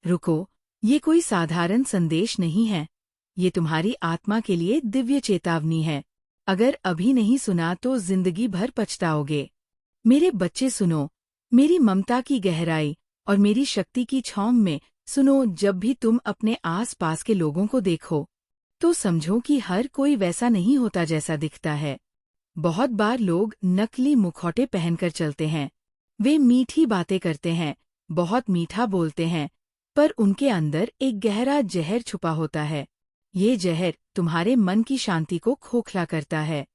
रुको, ये कोई साधारण संदेश नहीं है। ये तुम्हारी आत्मा के लिए दिव्य चेतावनी है। अगर अभी नहीं सुना तो जिंदगी भर पछताओगे। मेरे बच्चे सुनो, मेरी ममता की गहराई और मेरी शक्ति की छाँव में सुनो। जब भी तुम अपने आस पास के लोगों को देखो तो समझो कि हर कोई वैसा नहीं होता जैसा दिखता है। बहुत बार लोग नकली मुखौटे पहनकर चलते हैं। वे मीठी बातें करते हैं, बहुत मीठा बोलते हैं, पर उनके अंदर एक गहरा जहर छुपा होता है। ये जहर तुम्हारे मन की शांति को खोखला करता है,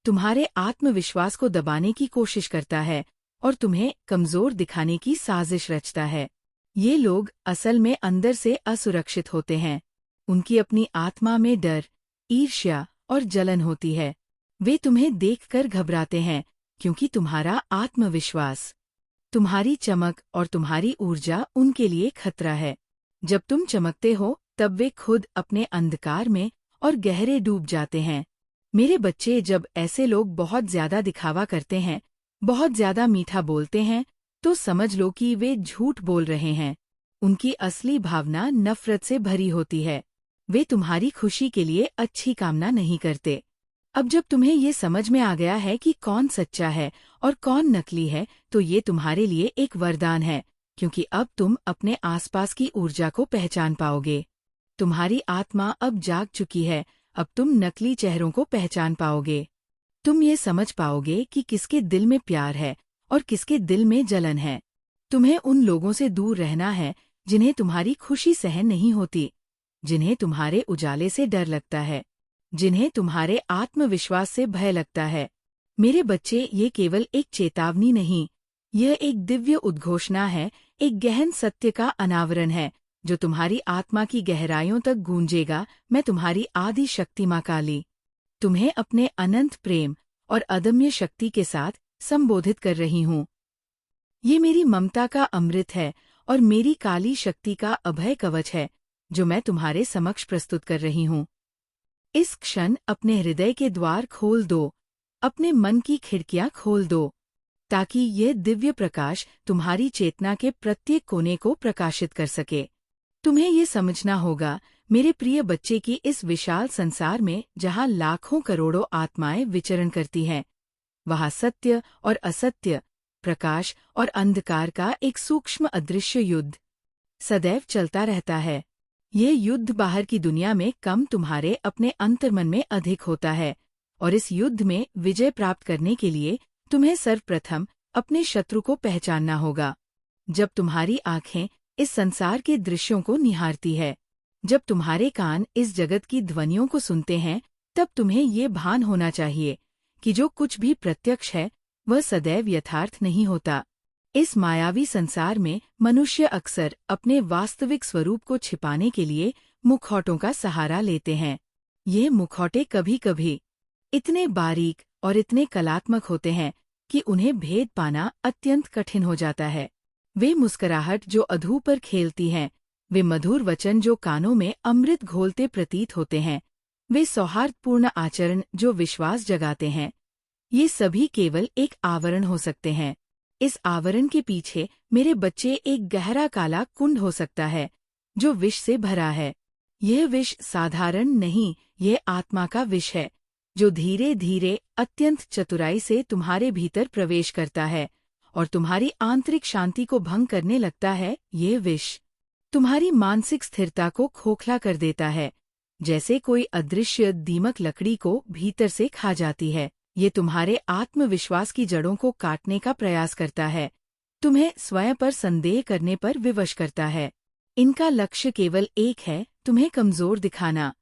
तुम्हारे आत्मविश्वास को दबाने की कोशिश करता है और तुम्हें कमजोर दिखाने की साजिश रचता है। ये लोग असल में अंदर से असुरक्षित होते हैं। उनकी अपनी आत्मा में डर, ईर्ष्या और जलन होती है। वे तुम्हें देखकर घबराते हैं क्योंकि तुम्हारा आत्मविश्वास, तुम्हारी चमक और तुम्हारी ऊर्जा उनके लिए खतरा है। जब तुम चमकते हो तब वे खुद अपने अंधकार में और गहरे डूब जाते हैं। मेरे बच्चे, जब ऐसे लोग बहुत ज्यादा दिखावा करते हैं, बहुत ज्यादा मीठा बोलते हैं, तो समझ लो कि वे झूठ बोल रहे हैं। उनकी असली भावना नफरत से भरी होती है। वे तुम्हारी खुशी के लिए अच्छी कामना नहीं करते। अब जब तुम्हें ये समझ में आ गया है कि कौन सच्चा है और कौन नकली है, तो ये तुम्हारे लिए एक वरदान है, क्योंकि अब तुम अपने आसपास की ऊर्जा को पहचान पाओगे। तुम्हारी आत्मा अब जाग चुकी है। अब तुम नकली चेहरों को पहचान पाओगे। तुम ये समझ पाओगे कि किसके दिल में प्यार है और किसके दिल में जलन है। तुम्हें उन लोगों से दूर रहना है जिन्हें तुम्हारी खुशी सहन नहीं होती, जिन्हें तुम्हारे उजाले से डर लगता है, जिन्हें तुम्हारे आत्मविश्वास से भय लगता है। मेरे बच्चे, ये केवल एक चेतावनी नहीं, यह एक दिव्य उद्घोषणा है, एक गहन सत्य का अनावरण है जो तुम्हारी आत्मा की गहराइयों तक गूंजेगा। मैं तुम्हारी आदि शक्ति माँ काली तुम्हें अपने अनंत प्रेम और अदम्य शक्ति के साथ संबोधित कर रही हूँ। ये मेरी ममता का अमृत है और मेरी काली शक्ति का अभय कवच है जो मैं तुम्हारे समक्ष प्रस्तुत कर रही हूँ। इस क्षण अपने हृदय के द्वार खोल दो, अपने मन की खिड़कियां खोल दो, ताकि यह दिव्य प्रकाश तुम्हारी चेतना के प्रत्येक कोने को प्रकाशित कर सके। तुम्हें ये समझना होगा मेरे प्रिय बच्चे की इस विशाल संसार में जहाँ लाखों करोड़ों आत्माएं विचरण करती हैं, वहाँ सत्य और असत्य, प्रकाश और अंधकार का एक सूक्ष्म अदृश्य युद्ध सदैव चलता रहता है। ये युद्ध बाहर की दुनिया में कम, तुम्हारे अपने अंतर्मन में अधिक होता है। और इस युद्ध में विजय प्राप्त करने के लिए तुम्हें सर्वप्रथम अपने शत्रु को पहचानना होगा। जब तुम्हारी आंखें इस संसार के दृश्यों को निहारती है, जब तुम्हारे कान इस जगत की ध्वनियों को सुनते हैं, तब तुम्हें ये भान होना चाहिए कि जो कुछ भी प्रत्यक्ष है वह सदैव यथार्थ नहीं होता। इस मायावी संसार में मनुष्य अक्सर अपने वास्तविक स्वरूप को छिपाने के लिए मुखौटों का सहारा लेते हैं। ये मुखौटे कभी कभी इतने बारीक और इतने कलात्मक होते हैं कि उन्हें भेद पाना अत्यंत कठिन हो जाता है। वे मुस्कुराहट जो अधू पर खेलती हैं, वे मधुर वचन जो कानों में अमृत घोलते प्रतीत होते हैं, वे सौहार्दपूर्ण आचरण जो विश्वास जगाते हैं, ये सभी केवल एक आवरण हो सकते हैं। इस आवरण के पीछे मेरे बच्चे एक गहरा काला कुंड हो सकता है जो विष से भरा है। यह विष साधारण नहीं, यह आत्मा का विष है जो धीरे धीरे अत्यंत चतुराई से तुम्हारे भीतर प्रवेश करता है और तुम्हारी आंतरिक शांति को भंग करने लगता है। ये विष तुम्हारी मानसिक स्थिरता को खोखला कर देता है, जैसे कोई अदृश्य दीमक लकड़ी को भीतर से खा जाती है। ये तुम्हारे आत्मविश्वास की जड़ों को काटने का प्रयास करता है, तुम्हें स्वयं पर संदेह करने पर विवश करता है। इनका लक्ष्य केवल एक है, तुम्हें कमजोर दिखाना,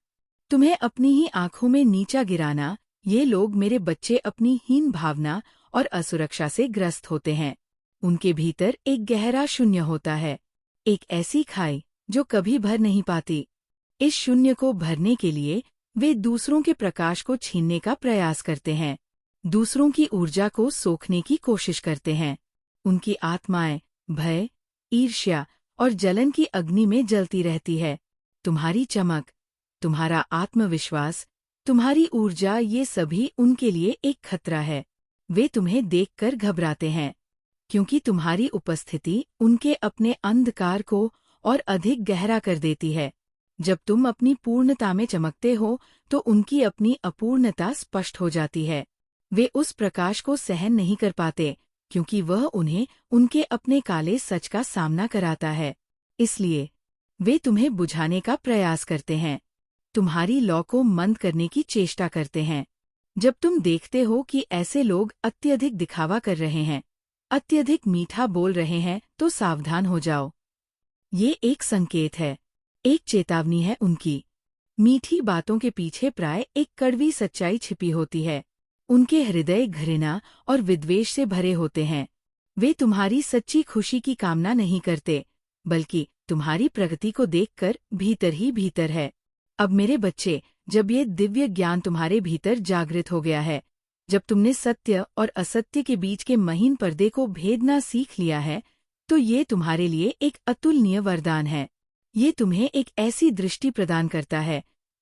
तुम्हें अपनी ही आंखों में नीचा गिराना। ये लोग, मेरे बच्चे, अपनी हीन भावना और असुरक्षा से ग्रस्त होते हैं। उनके भीतर एक गहरा शून्य होता है, एक ऐसी खाई जो कभी भर नहीं पाती। इस शून्य को भरने के लिए वे दूसरों के प्रकाश को छीनने का प्रयास करते हैं, दूसरों की ऊर्जा को सोखने की कोशिश करते हैं। उनकी आत्माएं भय, ईर्ष्या और जलन की अग्नि में जलती रहती है। तुम्हारी चमक, तुम्हारा आत्मविश्वास, तुम्हारी ऊर्जा, ये सभी उनके लिए एक खतरा है। वे तुम्हें देखकर घबराते हैं क्योंकि तुम्हारी उपस्थिति उनके अपने अंधकार को और अधिक गहरा कर देती है। जब तुम अपनी पूर्णता में चमकते हो तो उनकी अपनी अपूर्णता स्पष्ट हो जाती है। वे उस प्रकाश को सहन नहीं कर पाते क्योंकि वह उन्हें उनके अपने काले सच का सामना कराता है। इसलिए वे तुम्हें बुझाने का प्रयास करते हैं, तुम्हारी लौ को मंद करने की चेष्टा करते हैं। जब तुम देखते हो कि ऐसे लोग अत्यधिक दिखावा कर रहे हैं, अत्यधिक मीठा बोल रहे हैं, तो सावधान हो जाओ। ये एक संकेत है, एक चेतावनी है उनकी। मीठी बातों के पीछे प्राय एक कड़वी सच्चाई छिपी होती है। उनके हृदय घृणा और विद्वेष से भरे होते हैं। वे तुम्हारी सच्ची खुशी की कामना नहीं करते, बल्कि तुम्हारी प्रगति को देखकर भीतर ही भीतर है। अब मेरे बच्चे, जब ये दिव्य ज्ञान तुम्हारे भीतर जागृत हो गया है, जब तुमने सत्य और असत्य के बीच के महीन पर्दे को भेदना सीख लिया है, तो ये तुम्हारे लिए एक अतुलनीय वरदान है। ये तुम्हें एक ऐसी दृष्टि प्रदान करता है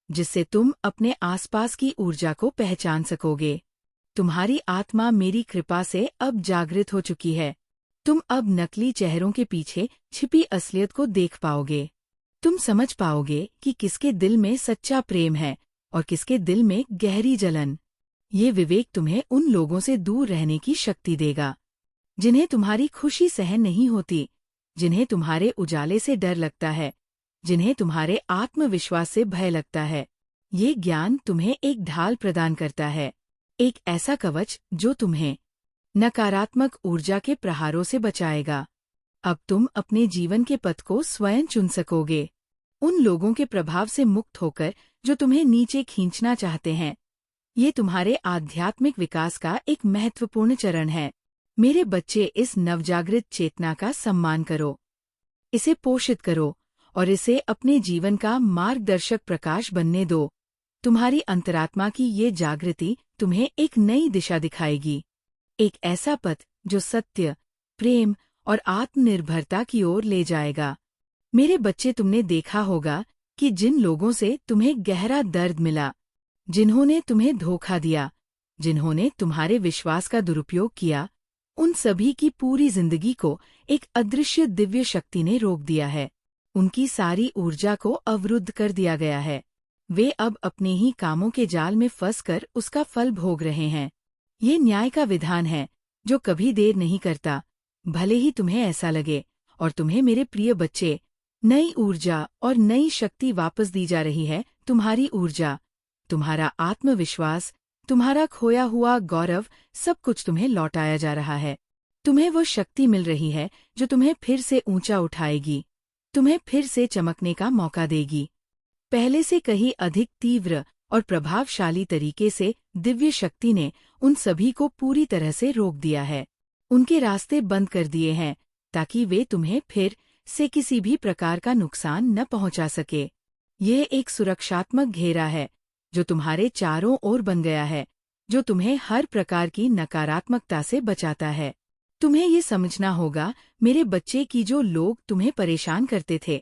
जिससे तुम अपने आसपास की ऊर्जा को पहचान सकोगे। तुम्हारी आत्मा मेरी कृपा से अब जागृत हो चुकी है। तुम अब नकली चेहरों के पीछे छिपी असलियत को देख पाओगे। तुम समझ पाओगे कि किसके दिल में सच्चा प्रेम है और किसके दिल में गहरी जलन। ये विवेक तुम्हें उन लोगों से दूर रहने की शक्ति देगा जिन्हें तुम्हारी खुशी सहन नहीं होती, जिन्हें तुम्हारे उजाले से डर लगता है, जिन्हें तुम्हारे आत्मविश्वास से भय लगता है। ये ज्ञान तुम्हें एक ढाल प्रदान करता है, एक ऐसा कवच जो तुम्हें नकारात्मक ऊर्जा के प्रहारों से बचाएगा। अब तुम अपने जीवन के पथ को स्वयं चुन सकोगे, उन लोगों के प्रभाव से मुक्त होकर जो तुम्हें नीचे खींचना चाहते हैं। ये तुम्हारे आध्यात्मिक विकास का एक महत्वपूर्ण चरण है। मेरे बच्चे, इस नवजागृत चेतना का सम्मान करो, इसे पोषित करो और इसे अपने जीवन का मार्गदर्शक प्रकाश बनने दो। तुम्हारी अंतरात्मा की ये जागृति तुम्हें एक नई दिशा दिखाएगी, एक ऐसा पथ जो सत्य, प्रेम और आत्मनिर्भरता की ओर ले जाएगा। मेरे बच्चे, तुमने देखा होगा कि जिन लोगों से तुम्हें गहरा दर्द मिला, जिन्होंने तुम्हें धोखा दिया, जिन्होंने तुम्हारे विश्वास का दुरुपयोग किया, उन सभी की पूरी जिंदगी को एक अदृश्य दिव्य शक्ति ने रोक दिया है। उनकी सारी ऊर्जा को अवरुद्ध कर दिया गया है। वे अब अपने ही कामों के जाल में फंसकर उसका फल भोग रहे हैं। ये न्याय का विधान है जो कभी देर नहीं करता, भले ही तुम्हें ऐसा लगे। और तुम्हें मेरे प्रिय बच्चे, नई ऊर्जा और नई शक्ति वापस दी जा रही है। तुम्हारी ऊर्जा, तुम्हारा आत्मविश्वास, तुम्हारा खोया हुआ गौरव, सब कुछ तुम्हें लौटाया जा रहा है। तुम्हें वो शक्ति मिल रही है जो तुम्हें फिर से ऊंचा उठाएगी, तुम्हें फिर से चमकने का मौका देगी। पहले से कहीं अधिक तीव्र और प्रभावशाली तरीके से दिव्य शक्ति ने उन सभी को पूरी तरह से रोक दिया है, उनके रास्ते बंद कर दिए हैं ताकि वे तुम्हें फिर से किसी भी प्रकार का नुकसान न पहुंचा सके। यह एक सुरक्षात्मक घेरा है जो तुम्हारे चारों ओर बन गया है, जो तुम्हें हर प्रकार की नकारात्मकता से बचाता है। तुम्हें ये समझना होगा मेरे बच्चे कि जो लोग तुम्हें परेशान करते थे,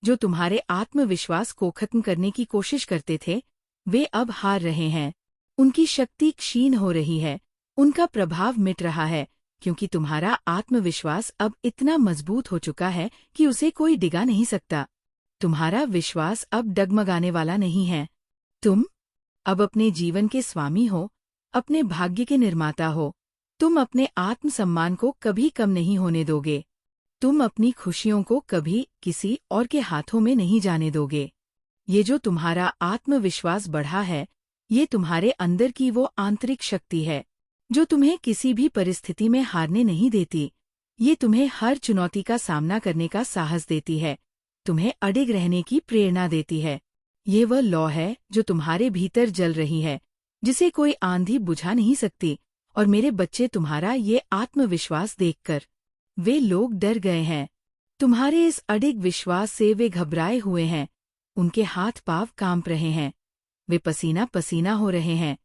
जो तुम्हारे आत्मविश्वास को खत्म करने की कोशिश करते थे, वे अब हार रहे हैं। उनकी शक्ति क्षीण हो रही है, उनका प्रभाव मिट रहा है, क्योंकि तुम्हारा आत्मविश्वास अब इतना मजबूत हो चुका है कि उसे कोई डिगा नहीं सकता। तुम्हारा विश्वास अब डगमगाने वाला नहीं है। तुम अब अपने जीवन के स्वामी हो, अपने भाग्य के निर्माता हो। तुम अपने आत्मसम्मान को कभी कम नहीं होने दोगे। तुम अपनी खुशियों को कभी किसी और के हाथों में नहीं जाने दोगे। ये जो तुम्हारा आत्मविश्वास बढ़ा है, ये तुम्हारे अंदर की वो आंतरिक शक्ति है जो तुम्हें किसी भी परिस्थिति में हारने नहीं देती। ये तुम्हें हर चुनौती का सामना करने का साहस देती है, तुम्हें अडिग रहने की प्रेरणा देती है। ये वह लौ है जो तुम्हारे भीतर जल रही है, जिसे कोई आंधी बुझा नहीं सकती। और मेरे बच्चे, तुम्हारा ये आत्मविश्वास देखकर वे लोग डर गए हैं। तुम्हारे इस अडिग विश्वास से वे घबराए हुए हैं, उनके हाथ पांव कांप रहे हैं, वे पसीना पसीना हो रहे हैं,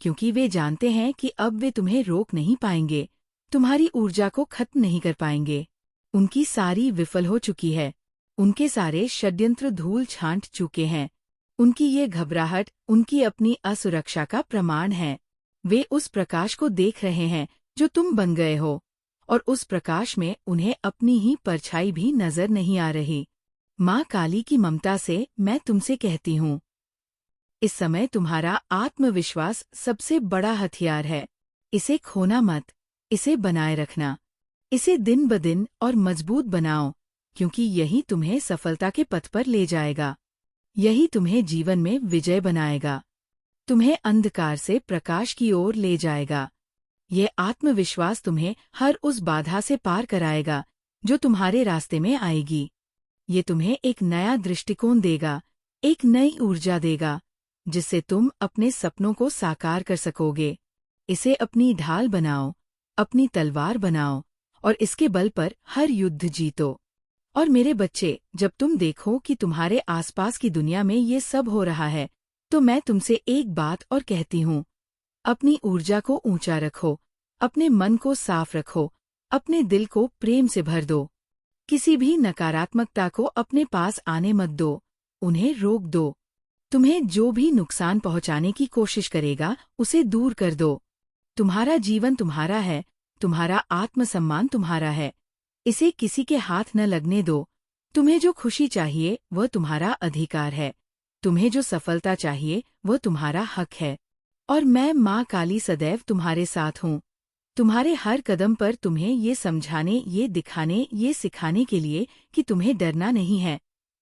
क्योंकि वे जानते हैं कि अब वे तुम्हें रोक नहीं पाएंगे, तुम्हारी ऊर्जा को खत्म नहीं कर पाएंगे। उनकी सारी विफल हो चुकी है, उनके सारे षड्यंत्र धूल छांट चुके हैं। उनकी ये घबराहट उनकी अपनी असुरक्षा का प्रमाण है। वे उस प्रकाश को देख रहे हैं जो तुम बन गए हो, और उस प्रकाश में उन्हें अपनी ही परछाई भी नजर नहीं आ रही। माँ काली की ममता से मैं तुमसे कहती हूँ, इस समय तुम्हारा आत्मविश्वास सबसे बड़ा हथियार है। इसे खोना मत, इसे बनाए रखना। इसे दिन ब दिन और मजबूत बनाओ, क्योंकि यही तुम्हें सफलता के पथ पर ले जाएगा। यही तुम्हें जीवन में विजय बनाएगा, तुम्हें अंधकार से प्रकाश की ओर ले जाएगा। ये आत्मविश्वास तुम्हें हर उस बाधा से पार कराएगा जो तुम्हारे रास्ते में आएगी। ये तुम्हें एक नया दृष्टिकोण देगा, एक नई ऊर्जा देगा, जिससे तुम अपने सपनों को साकार कर सकोगे। इसे अपनी ढाल बनाओ, अपनी तलवार बनाओ और इसके बल पर हर युद्ध जीतो। और मेरे बच्चे, जब तुम देखो कि तुम्हारे आसपास की दुनिया में ये सब हो रहा है, तो मैं तुमसे एक बात और कहती हूँ, अपनी ऊर्जा को ऊंचा रखो, अपने मन को साफ रखो, अपने दिल को प्रेम से भर दो। किसी भी नकारात्मकता को अपने पास आने मत दो, उन्हें रोक दो। तुम्हें जो भी नुकसान पहुंचाने की कोशिश करेगा, उसे दूर कर दो। तुम्हारा जीवन तुम्हारा है, तुम्हारा आत्मसम्मान तुम्हारा है। इसे किसी के हाथ न लगने दो। तुम्हें जो खुशी चाहिए वह तुम्हारा अधिकार है। तुम्हें जो सफलता चाहिए वह तुम्हारा हक है। और मैं माँ काली सदैव तुम्हारे साथ हूँ। तुम्हारे हर कदम पर तुम्हें ये समझाने, ये दिखाने, ये सिखाने के लिए कि तुम्हें डरना नहीं है,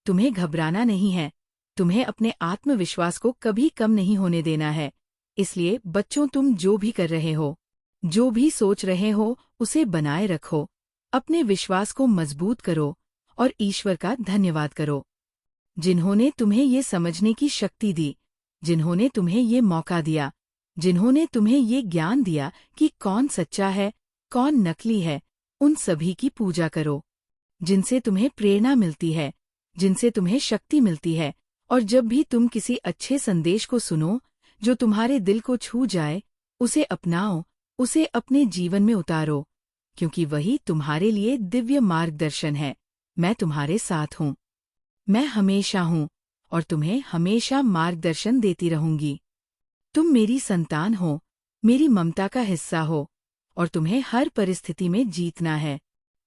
तुम्हें घबराना नहीं है, तुम्हें अपने आत्मविश्वास को कभी कम नहीं होने देना है। इसलिए बच्चों, तुम जो भी कर रहे हो, जो भी सोच रहे हो, उसे बनाए रखो, अपने विश्वास को मजबूत करो और ईश्वर का धन्यवाद करो, जिन्होंने तुम्हें ये समझने की शक्ति दी, जिन्होंने तुम्हें ये मौका दिया, जिन्होंने तुम्हें ये ज्ञान दिया कि कौन सच्चा है, कौन नकली है। उन सभी की पूजा करो, जिनसे तुम्हें प्रेरणा मिलती है, जिनसे तुम्हें शक्ति मिलती है। और जब भी तुम किसी अच्छे संदेश को सुनो जो तुम्हारे दिल को छू जाए, उसे अपनाओ, उसे अपने जीवन में उतारो, क्योंकि वही तुम्हारे लिए दिव्य मार्गदर्शन है। मैं तुम्हारे साथ हूँ, मैं हमेशा हूँ और तुम्हें हमेशा मार्गदर्शन देती रहूंगी। तुम मेरी संतान हो, मेरी ममता का हिस्सा हो और तुम्हें हर परिस्थिति में जीतना है।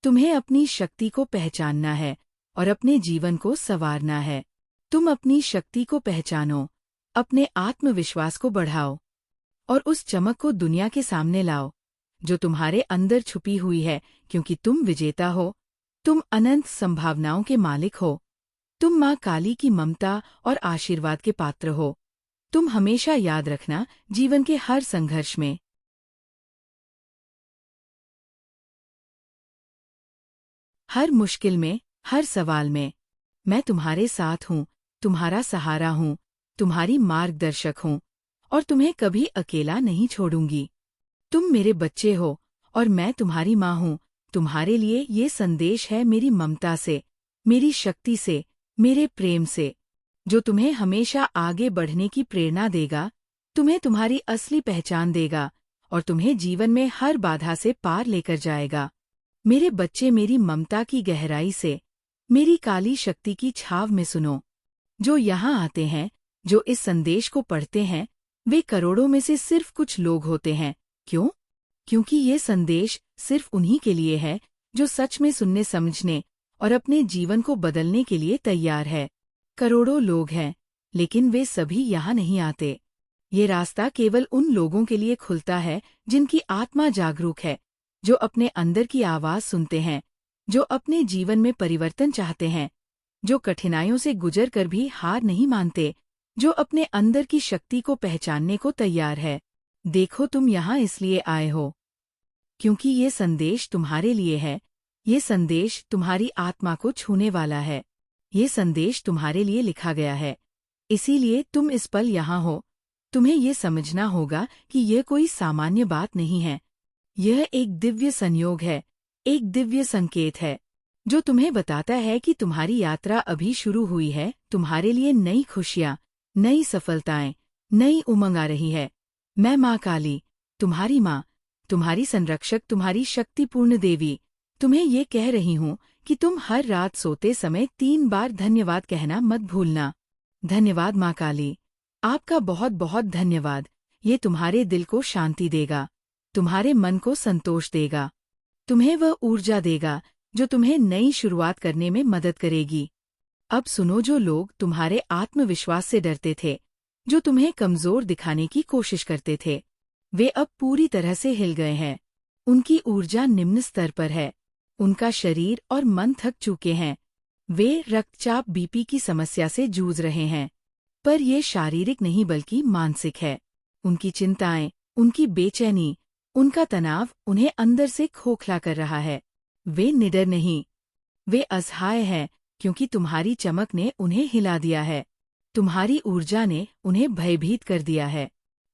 तुम्हें अपनी शक्ति को पहचानना है और अपने जीवन को संवारना है। तुम अपनी शक्ति को पहचानो, अपने आत्मविश्वास को बढ़ाओ और उस चमक को दुनिया के सामने लाओ जो तुम्हारे अंदर छुपी हुई है, क्योंकि तुम विजेता हो, तुम अनंत संभावनाओं के मालिक हो। तुम माँ काली की ममता और आशीर्वाद के पात्र हो। तुम हमेशा याद रखना, जीवन के हर संघर्ष में, हर मुश्किल में, हर सवाल में, मैं तुम्हारे साथ हूँ, तुम्हारा सहारा हूँ, तुम्हारी मार्गदर्शक हूँ और तुम्हें कभी अकेला नहीं छोड़ूंगी। तुम मेरे बच्चे हो और मैं तुम्हारी माँ हूँ। तुम्हारे लिए ये संदेश है मेरी ममता से, मेरी शक्ति से, मेरे प्रेम से, जो तुम्हें हमेशा आगे बढ़ने की प्रेरणा देगा, तुम्हें तुम्हारी असली पहचान देगा और तुम्हें जीवन में हर बाधा से पार लेकर जाएगा। मेरे बच्चे, मेरी ममता की गहराई से, मेरी काली शक्ति की छाव में सुनो। जो यहाँ आते हैं, जो इस संदेश को पढ़ते हैं, वे करोड़ों में से सिर्फ कुछ लोग होते हैं। क्यों? क्योंकि ये संदेश सिर्फ उन्हीं के लिए है जो सच में सुनने, समझने और अपने जीवन को बदलने के लिए तैयार है। करोड़ों लोग हैं, लेकिन वे सभी यहाँ नहीं आते। ये रास्ता केवल उन लोगों के लिए खुलता है जिनकी आत्मा जागरूक है, जो अपने अंदर की आवाज सुनते हैं, जो अपने जीवन में परिवर्तन चाहते हैं, जो कठिनाइयों से गुजर कर भी हार नहीं मानते, जो अपने अंदर की शक्ति को पहचानने को तैयार है। देखो, तुम यहाँ इसलिए आए हो क्योंकि ये संदेश तुम्हारे लिए है। ये संदेश तुम्हारी आत्मा को छूने वाला है। ये संदेश तुम्हारे लिए लिखा गया है, इसीलिए तुम इस पल यहाँ हो। तुम्हें ये समझना होगा कि यह कोई सामान्य बात नहीं है। यह एक दिव्य संयोग है, एक दिव्य संकेत है, जो तुम्हें बताता है कि तुम्हारी यात्रा अभी शुरू हुई है। तुम्हारे लिए नई खुशियाँ, नई सफलताएं, नई उमंग आ रही है। मैं माँ काली, तुम्हारी माँ, तुम्हारी संरक्षक, तुम्हारी शक्तिपूर्ण देवी, तुम्हें ये कह रही हूँ कि तुम हर रात सोते समय 3 बार धन्यवाद कहना मत भूलना। धन्यवाद माँ काली, आपका बहुत बहुत धन्यवाद। ये तुम्हारे दिल को शांति देगा, तुम्हारे मन को संतोष देगा, तुम्हें वह ऊर्जा देगा जो तुम्हें नई शुरुआत करने में मदद करेगी। अब सुनो, जो लोग तुम्हारे आत्मविश्वास से डरते थे, जो तुम्हें कमजोर दिखाने की कोशिश करते थे, वे अब पूरी तरह से हिल गए हैं। उनकी ऊर्जा निम्न स्तर पर है। उनका शरीर और मन थक चुके हैं। वे रक्तचाप बीपी की समस्या से जूझ रहे हैं। पर ये शारीरिक नहीं बल्कि मानसिक है। उनकी चिंताएं, उनकी बेचैनी, उनका तनाव उन्हें अंदर से खोखला कर रहा है। वे निडर नहीं, वे असहाय हैं, क्योंकि तुम्हारी चमक ने उन्हें हिला दिया है। तुम्हारी ऊर्जा ने उन्हें भयभीत कर दिया है।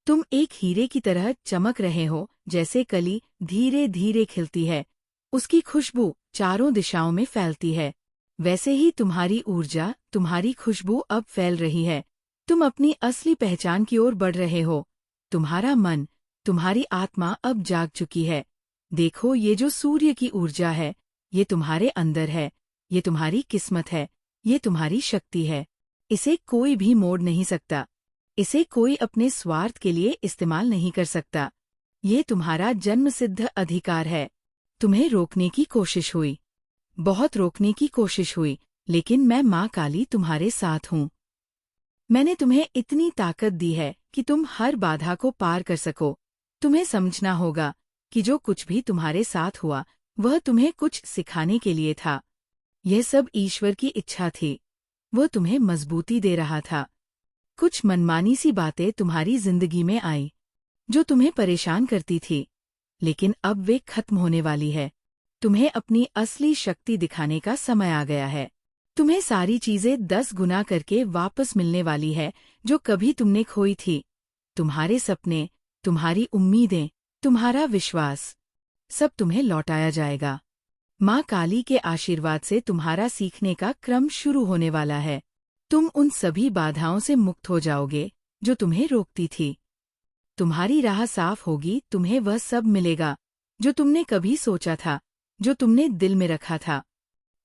तुम एक हीरे की तरह चमक रहे हो, जैसे कली धीरे धीरे खिलती है, उसकी खुशबू चारों दिशाओं में फैलती है। वैसे ही तुम्हारी ऊर्जा, तुम्हारी खुशबू अब फैल रही है। तुम अपनी असली पहचान की ओर बढ़ रहे हो। तुम्हारा मन, तुम्हारी आत्मा अब जाग चुकी है। देखो, ये जो सूर्य की ऊर्जा है, ये तुम्हारे अंदर है। ये तुम्हारी किस्मत है। ये तुम्हारी शक्ति है। इसे कोई भी मोड़ नहीं सकता। इसे कोई अपने स्वार्थ के लिए इस्तेमाल नहीं कर सकता। ये तुम्हारा जन्मसिद्ध अधिकार है। तुम्हें रोकने की कोशिश हुई, बहुत रोकने की कोशिश हुई, लेकिन मैं माँ काली तुम्हारे साथ हूँ। मैंने तुम्हें इतनी ताकत दी है कि तुम हर बाधा को पार कर सको। तुम्हें समझना होगा कि जो कुछ भी तुम्हारे साथ हुआ, वह तुम्हें कुछ सिखाने के लिए था। यह सब ईश्वर की इच्छा थी। वह तुम्हें मजबूती दे रहा था। कुछ मनमानी सी बातें तुम्हारी जिंदगी में आई, जो तुम्हें परेशान करती थी, लेकिन अब वे खत्म होने वाली है। तुम्हें अपनी असली शक्ति दिखाने का समय आ गया है। तुम्हें सारी चीजें 10 गुना करके वापस मिलने वाली है, जो कभी तुमने खोई थी। तुम्हारे सपने, तुम्हारी उम्मीदें, तुम्हारा विश्वास, सब तुम्हें लौटाया जाएगा। माँ काली के आशीर्वाद से तुम्हारा सीखने का क्रम शुरू होने वाला है। तुम उन सभी बाधाओं से मुक्त हो जाओगे, जो तुम्हें रोकती थी। तुम्हारी राह साफ होगी, तुम्हें वह सब मिलेगा, जो तुमने कभी सोचा था, जो तुमने दिल में रखा था।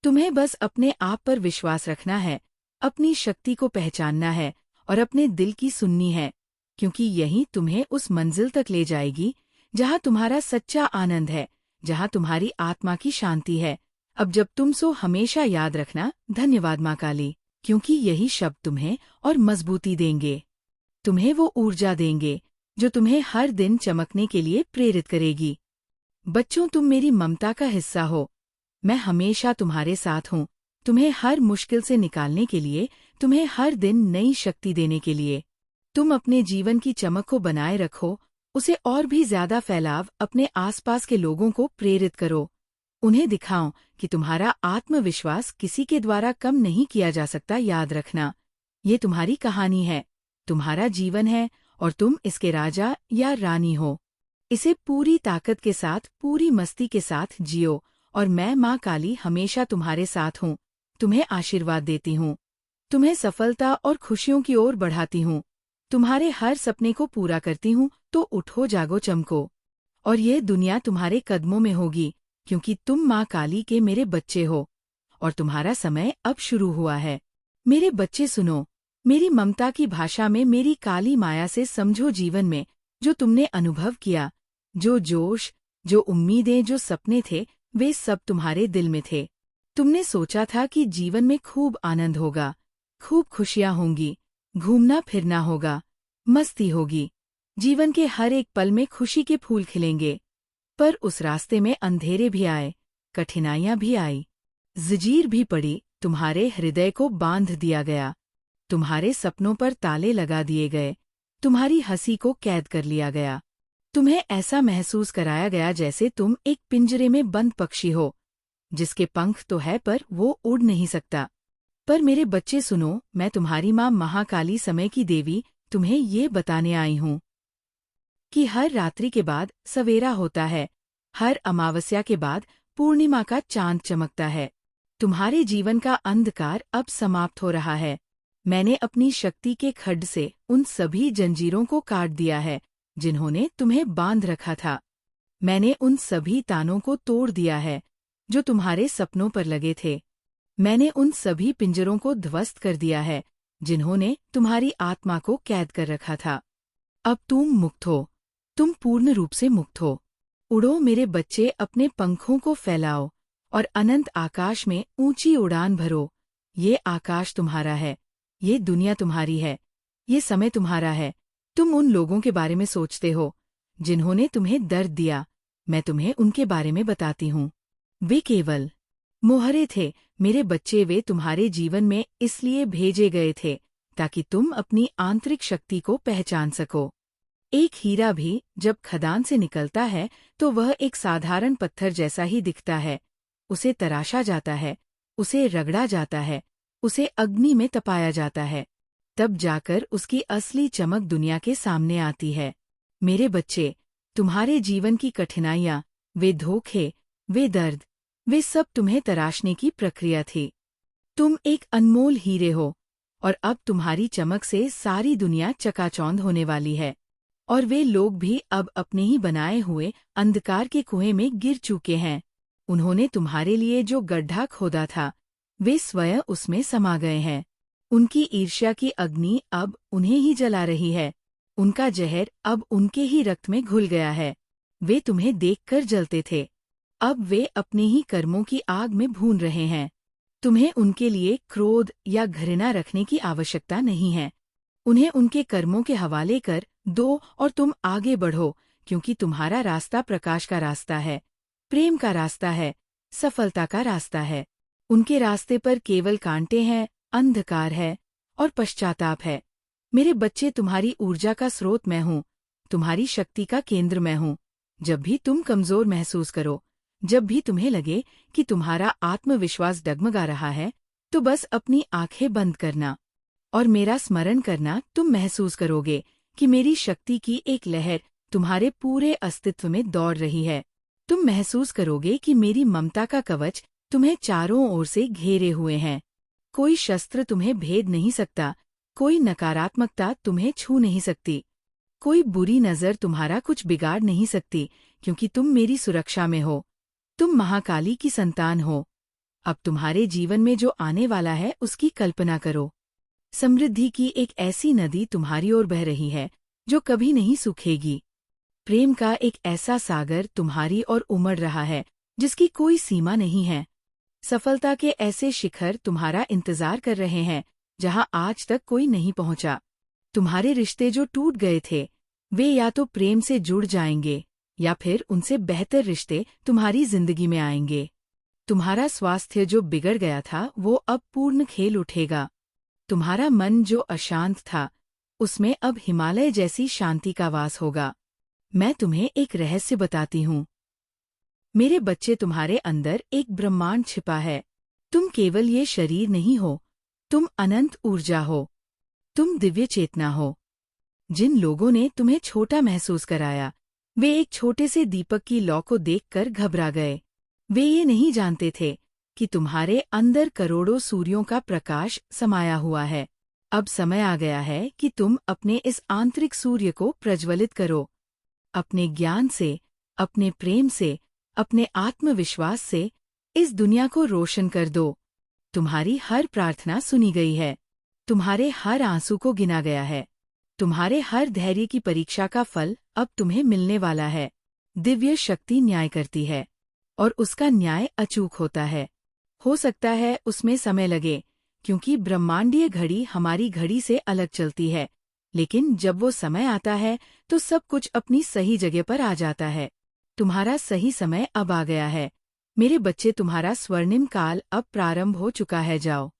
तुम्हें बस अपने आप पर विश्वास रखना है, अपनी शक्ति को पहचानना है और अपने दिल की सुननी है, क्योंकि यही तुम्हें उस मंजिल तक ले जाएगी, जहाँ तुम्हारा सच्चा आनंद है, जहाँ तुम्हारी आत्मा की शांति है। अब जब तुम सो, हमेशा याद रखना, धन्यवाद माँ काली, क्योंकि यही शब्द तुम्हें और मजबूती देंगे। तुम्हें वो ऊर्जा देंगे, जो तुम्हें हर दिन चमकने के लिए प्रेरित करेगी। बच्चों, तुम मेरी ममता का हिस्सा हो। मैं हमेशा तुम्हारे साथ हूँ, तुम्हें हर मुश्किल से निकालने के लिए, तुम्हें हर दिन नई शक्ति देने के लिए। तुम अपने जीवन की चमक को बनाए रखो, उसे और भी ज्यादा फैलाव, अपने आसपास के लोगों को प्रेरित करो। उन्हें दिखाओ कि तुम्हारा आत्मविश्वास किसी के द्वारा कम नहीं किया जा सकता। याद रखना, ये तुम्हारी कहानी है, तुम्हारा जीवन है, और तुम इसके राजा या रानी हो। इसे पूरी ताकत के साथ, पूरी मस्ती के साथ जियो, और मैं माँ काली हमेशा तुम्हारे साथ हूँ। तुम्हें आशीर्वाद देती हूँ, तुम्हें सफलता और खुशियों की ओर बढ़ाती हूँ, तुम्हारे हर सपने को पूरा करती हूँ। तो उठो, जागो, चमको, और ये दुनिया तुम्हारे कदमों में होगी, क्योंकि तुम माँ काली के मेरे बच्चे हो, और तुम्हारा समय अब शुरू हुआ है। मेरे बच्चे सुनो, मेरी ममता की भाषा में, मेरी काली माया से समझो। जीवन में जो तुमने अनुभव किया, जो जोश, जो उम्मीदें, जो सपने थे, वे सब तुम्हारे दिल में थे। तुमने सोचा था कि जीवन में खूब आनंद होगा, खूब खुशियाँ होंगी, घूमना फिरना होगा, मस्ती होगी, जीवन के हर एक पल में खुशी के फूल खिलेंगे। पर उस रास्ते में अंधेरे भी आए, कठिनाइयां भी आई, जंजीर भी पड़ी, तुम्हारे हृदय को बांध दिया गया, तुम्हारे सपनों पर ताले लगा दिए गए, तुम्हारी हंसी को कैद कर लिया गया। तुम्हें ऐसा महसूस कराया गया जैसे तुम एक पिंजरे में बंद पक्षी हो, जिसके पंख तो है पर वो उड़ नहीं सकता। पर मेरे बच्चे सुनो, मैं तुम्हारी माँ महाकाली, समय की देवी, तुम्हें ये बताने आई हूँ कि हर रात्रि के बाद सवेरा होता है, हर अमावस्या के बाद पूर्णिमा का चांद चमकता है। तुम्हारे जीवन का अंधकार अब समाप्त हो रहा है। मैंने अपनी शक्ति के खड्ड से उन सभी जंजीरों को काट दिया है, जिन्होंने तुम्हें बांध रखा था। मैंने उन सभी तानों को तोड़ दिया है, जो तुम्हारे सपनों पर लगे थे। मैंने उन सभी पिंजरों को ध्वस्त कर दिया है, जिन्होंने तुम्हारी आत्मा को कैद कर रखा था। अब तुम मुक्त हो, तुम पूर्ण रूप से मुक्त हो। उड़ो मेरे बच्चे, अपने पंखों को फैलाओ और अनंत आकाश में ऊंची उड़ान भरो। ये आकाश तुम्हारा है, ये दुनिया तुम्हारी है, ये समय तुम्हारा है। तुम उन लोगों के बारे में सोचते हो जिन्होंने तुम्हें दर्द दिया, मैं तुम्हें उनके बारे में बताती हूँ। वे केवल मोहरे थे मेरे बच्चे, वे तुम्हारे जीवन में इसलिए भेजे गए थे ताकि तुम अपनी आंतरिक शक्ति को पहचान सको। एक हीरा भी जब खदान से निकलता है तो वह एक साधारण पत्थर जैसा ही दिखता है। उसे तराशा जाता है, उसे रगड़ा जाता है, उसे अग्नि में तपाया जाता है, तब जाकर उसकी असली चमक दुनिया के सामने आती है। मेरे बच्चे, तुम्हारे जीवन की कठिनाइयाँ, वे धोखे, वे दर्द, वे सब तुम्हें तराशने की प्रक्रिया थी। तुम एक अनमोल हीरे हो और अब तुम्हारी चमक से सारी दुनिया चकाचौंध होने वाली है। और वे लोग भी अब अपने ही बनाए हुए अंधकार के कुएं में गिर चुके हैं। उन्होंने तुम्हारे लिए जो गड्ढा खोदा था, वे स्वयं उसमें समा गए हैं। उनकी ईर्ष्या की अग्नि अब उन्हें ही जला रही है, उनका जहर अब उनके ही रक्त में घुल गया है। वे तुम्हें देखकर जलते थे, अब वे अपने ही कर्मों की आग में भून रहे हैं। तुम्हें उनके लिए क्रोध या घृणा रखने की आवश्यकता नहीं है। उन्हें उनके कर्मों के हवाले कर दो और तुम आगे बढ़ो, क्योंकि तुम्हारा रास्ता प्रकाश का रास्ता है, प्रेम का रास्ता है, सफलता का रास्ता है। उनके रास्ते पर केवल कांटे हैं, अंधकार है और पश्चाताप है। मेरे बच्चे, तुम्हारी ऊर्जा का स्रोत मैं हूँ, तुम्हारी शक्ति का केंद्र मैं हूँ। जब भी तुम कमजोर महसूस करो, जब भी तुम्हें लगे कि तुम्हारा आत्मविश्वास डगमगा रहा है, तो बस अपनी आंखें बंद करना और मेरा स्मरण करना। तुम महसूस करोगे कि मेरी शक्ति की एक लहर तुम्हारे पूरे अस्तित्व में दौड़ रही है। तुम महसूस करोगे कि मेरी ममता का कवच तुम्हें चारों ओर से घेरे हुए हैं। कोई शस्त्र तुम्हें भेद नहीं सकता, कोई नकारात्मकता तुम्हें छू नहीं सकती, कोई बुरी नज़र तुम्हारा कुछ बिगाड़ नहीं सकती, क्योंकि तुम मेरी सुरक्षा में हो। तुम महाकाली की संतान हो। अब तुम्हारे जीवन में जो आने वाला है उसकी कल्पना करो। समृद्धि की एक ऐसी नदी तुम्हारी ओर बह रही है जो कभी नहीं सूखेगी। प्रेम का एक ऐसा सागर तुम्हारी ओर उमड़ रहा है जिसकी कोई सीमा नहीं है। सफलता के ऐसे शिखर तुम्हारा इंतजार कर रहे हैं जहां आज तक कोई नहीं पहुंचा। तुम्हारे रिश्ते जो टूट गए थे, वे या तो प्रेम से जुड़ जाएंगे या फिर उनसे बेहतर रिश्ते तुम्हारी जिंदगी में आएंगे। तुम्हारा स्वास्थ्य जो बिगड़ गया था वो अब पूर्ण खेल उठेगा। तुम्हारा मन जो अशांत था, उसमें अब हिमालय जैसी शांति का वास होगा। मैं तुम्हें एक रहस्य बताती हूँ। मेरे बच्चे, तुम्हारे अंदर एक ब्रह्मांड छिपा है। तुम केवल ये शरीर नहीं हो, तुम अनंत ऊर्जा हो, तुम दिव्य चेतना हो। जिन लोगों ने तुम्हें छोटा महसूस कराया, वे एक छोटे से दीपक की लौ को देखकर घबरा गए। वे ये नहीं जानते थे कि तुम्हारे अंदर करोड़ों सूर्यों का प्रकाश समाया हुआ है। अब समय आ गया है कि तुम अपने इस आंतरिक सूर्य को प्रज्वलित करो। अपने ज्ञान से, अपने प्रेम से, अपने आत्मविश्वास से इस दुनिया को रोशन कर दो। तुम्हारी हर प्रार्थना सुनी गई है, तुम्हारे हर आंसू को गिना गया है, तुम्हारे हर धैर्य की परीक्षा का फल अब तुम्हें मिलने वाला है। दिव्य शक्ति न्याय करती है और उसका न्याय अचूक होता है। हो सकता है उसमें समय लगे, क्योंकि ब्रह्मांडीय घड़ी हमारी घड़ी से अलग चलती है, लेकिन जब वो समय आता है तो सब कुछ अपनी सही जगह पर आ जाता है। तुम्हारा सही समय अब आ गया है। मेरे बच्चे, तुम्हारा स्वर्णिम काल अब प्रारंभ हो चुका है। जाओ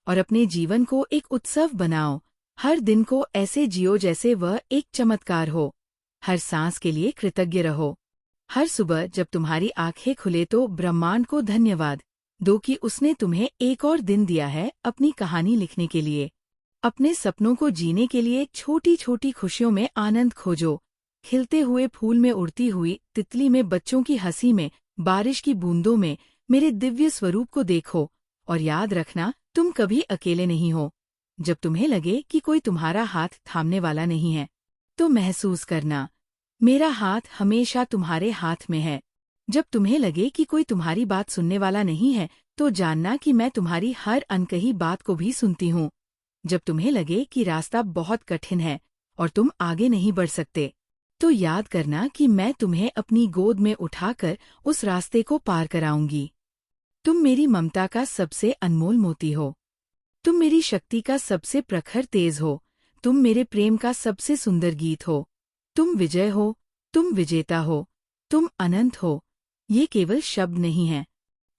और अपने जीवन को एक उत्सव बनाओ। हर दिन को ऐसे जियो जैसे वह एक चमत्कार हो। हर सांस के लिए कृतज्ञ रहो। हर सुबह जब तुम्हारी आंखें खुले तो ब्रह्मांड को धन्यवाद दो कि उसने तुम्हें एक और दिन दिया है अपनी कहानी लिखने के लिए। अपने सपनों को जीने के लिए छोटी छोटी खुशियों में आनंद खोजो। खिलते हुए फूल में, उड़ती हुई तितली में, बच्चों की हंसी में, बारिश की बूंदों में मेरे दिव्य स्वरूप को देखो और याद रखना, तुम कभी अकेले नहीं हो। जब तुम्हें लगे कि कोई तुम्हारा हाथ थामने वाला नहीं है, तो महसूस करना, मेरा हाथ हमेशा तुम्हारे हाथ में है। जब तुम्हें लगे कि कोई तुम्हारी बात सुनने वाला नहीं है, तो जानना कि मैं तुम्हारी हर अनकही बात को भी सुनती हूँ। जब तुम्हें लगे कि रास्ता बहुत कठिन है और तुम आगे नहीं बढ़ सकते, तो याद करना कि मैं तुम्हें अपनी गोद में उठाकर उस रास्ते को पार कराऊंगी। तुम मेरी ममता का सबसे अनमोल मोती हो। तुम मेरी शक्ति का सबसे प्रखर तेज हो। तुम मेरे प्रेम का सबसे सुंदर गीत हो। तुम विजय हो, तुम विजेता हो, तुम अनंत हो। ये केवल शब्द नहीं है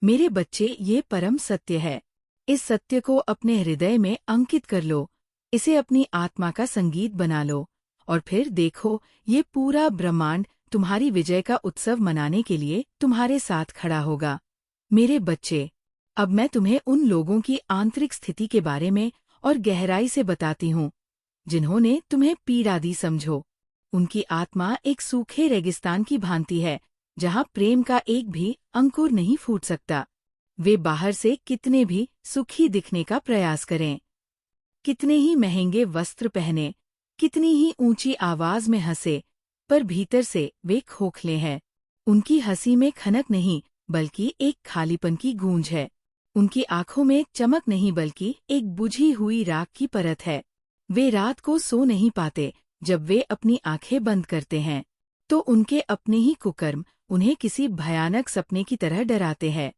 मेरे बच्चे, ये परम सत्य है। इस सत्य को अपने हृदय में अंकित कर लो, इसे अपनी आत्मा का संगीत बना लो, और फिर देखो ये पूरा ब्रह्मांड तुम्हारी विजय का उत्सव मनाने के लिए तुम्हारे साथ खड़ा होगा। मेरे बच्चे, अब मैं तुम्हें उन लोगों की आंतरिक स्थिति के बारे में और गहराई से बताती हूँ जिन्होंने तुम्हें पीड़ा दी। समझो, उनकी आत्मा एक सूखे रेगिस्तान की भांति है जहाँ प्रेम का एक भी अंकुर नहीं फूट सकता। वे बाहर से कितने भी सुखी दिखने का प्रयास करें, कितने ही महंगे वस्त्र पहने, कितनी ही ऊंची आवाज में हंसे, पर भीतर से वे खोखले हैं। उनकी हंसी में खनक नहीं बल्कि एक खालीपन की गूंज है। उनकी आंखों में चमक नहीं बल्कि एक बुझी हुई राख की परत है। वे रात को सो नहीं पाते। जब वे अपनी आंखें बंद करते हैं तो उनके अपने ही कुकर्म उन्हें किसी भयानक सपने की तरह डराते हैं।